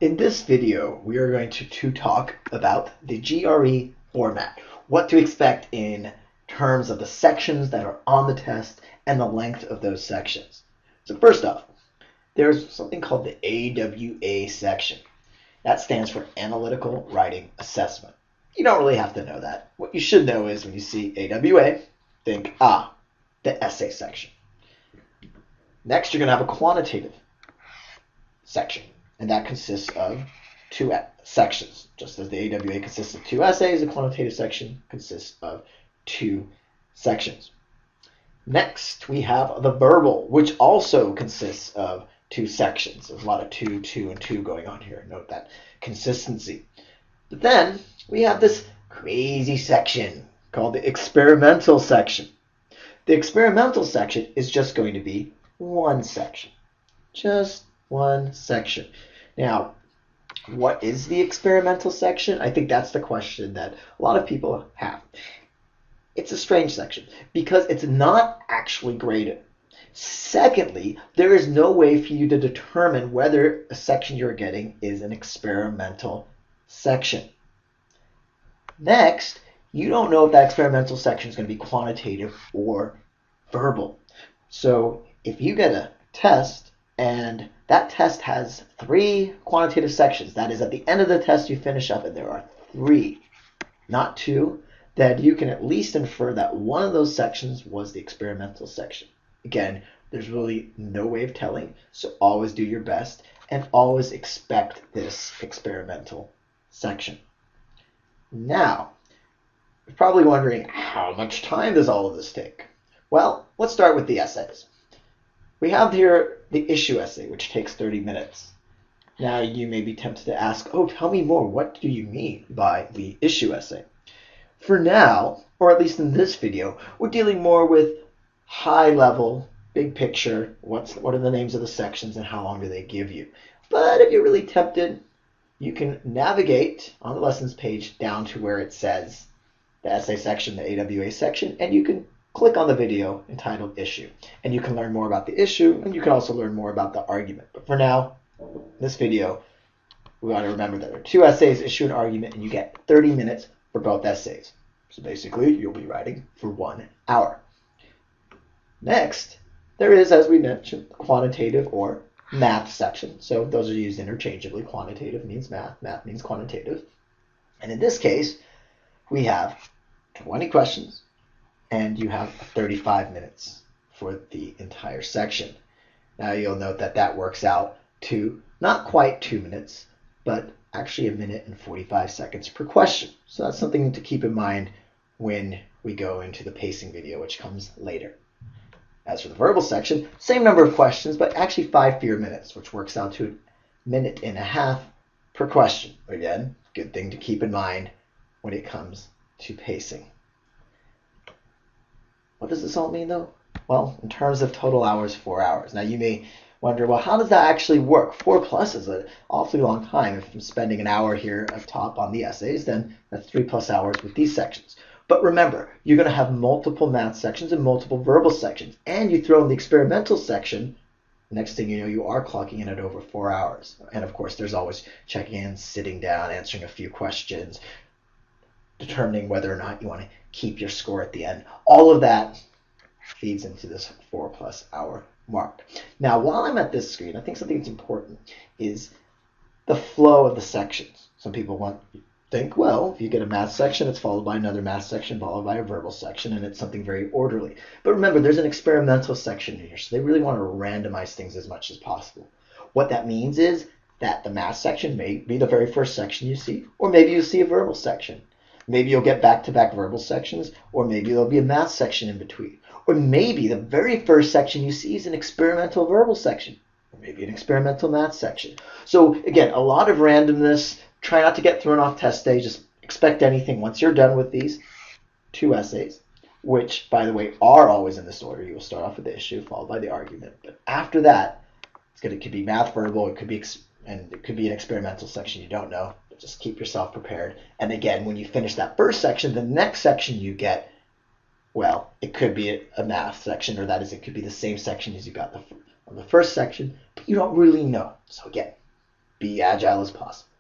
In this video, we are going to talk about the GRE format, what to expect in terms of the sections that are on the test and the length of those sections. So first off, there's something called the AWA section. That stands for Analytical Writing Assessment. You don't really have to know that. What you should know is when you see AWA, think, the essay section. Next, you're going to have a quantitative section, and that consists of two sections. Just as the AWA consists of two essays, the quantitative section consists of two sections. Next, we have the verbal, which also consists of two sections. There's a lot of two, and two going on here. Note that consistency. But then we have this crazy section called the experimental section. The experimental section is just going to be one section. Just one section. Now, what is the experimental section? I think that's the question that a lot of people have. It's a strange section because it's not actually graded. Secondly, there is no way for you to determine whether a section you're getting is an experimental section. Next, you don't know if that experimental section is going to be quantitative or verbal. So if you get a test and that test has 3 quantitative sections, that is, at the end of the test you finish up and there are 3, not 2, then you can at least infer that one of those sections was the experimental section. Again, there's really no way of telling, so always do your best and always expect this experimental section. Now, you're probably wondering, how much time does all of this take? Well, let's start with the essays. We have here the issue essay, which takes 30 minutes. Now you may be tempted to ask, tell me more. What do you mean by the issue essay? For now, or at least in this video, we're dealing more with high level, big picture, what are the names of the sections and how long do they give you. But if you're really tempted, you can navigate on the lessons page down to where it says the essay section, the AWA section, and you can click on the video entitled Issue, and you can learn more about the issue, and you can also learn more about the argument. But for now, in this video, we want to remember that there are 2 essays, issue and argument, and you get 30 minutes for both essays. So basically, you'll be writing for 1 hour. Next, there is, as we mentioned, quantitative or math section. So those are used interchangeably. Quantitative means math, math means quantitative. And in this case, we have 20 questions, and you have 35 minutes for the entire section. Now you'll note that that works out to not quite 2 minutes, but actually 1 minute and 45 seconds per question. So that's something to keep in mind when we go into the pacing video, which comes later. As for the verbal section, same number of questions, but actually 5 fewer minutes, which works out to 1.5 minutes per question. Again, good thing to keep in mind when it comes to pacing. What does this all mean, though? Well, in terms of total hours, 4 hours. Now, you may wonder, well, how does that actually work? 4+ is an awfully long time. If I'm spending an hour here up top on the essays, then that's 3+ hours with these sections. But remember, you're going to have multiple math sections and multiple verbal sections. And you throw in the experimental section, next thing you know, you are clocking in at over 4 hours. And of course, there's always checking in, sitting down, answering a few questions, determining whether or not you want to keep your score at the end. All of that feeds into this 4+ hour mark. Now, while I'm at this screen, I think something that's important is the flow of the sections. Some people think, well, if you get a math section, it's followed by another math section, followed by a verbal section, and it's something very orderly. But remember, there's an experimental section here, so they really want to randomize things as much as possible. What that means is that the math section may be the very first section you see, or maybe you see a verbal section. Maybe you'll get back-to-back verbal sections, or maybe there'll be a math section in between. Or maybe the very first section you see is an experimental verbal section, or maybe an experimental math section. So again, a lot of randomness. Try not to get thrown off test day. Just expect anything once you're done with these 2 essays, which, by the way, are always in this order. You will start off with the issue, followed by the argument. But after that, it could be math verbal, it could be an experimental section. You don't know. But just keep yourself prepared. And again, when you finish that first section, the next section you get, well, it could be a math section, or that is, it could be the same section as you got on the first section, but you don't really know. So again, be agile as possible.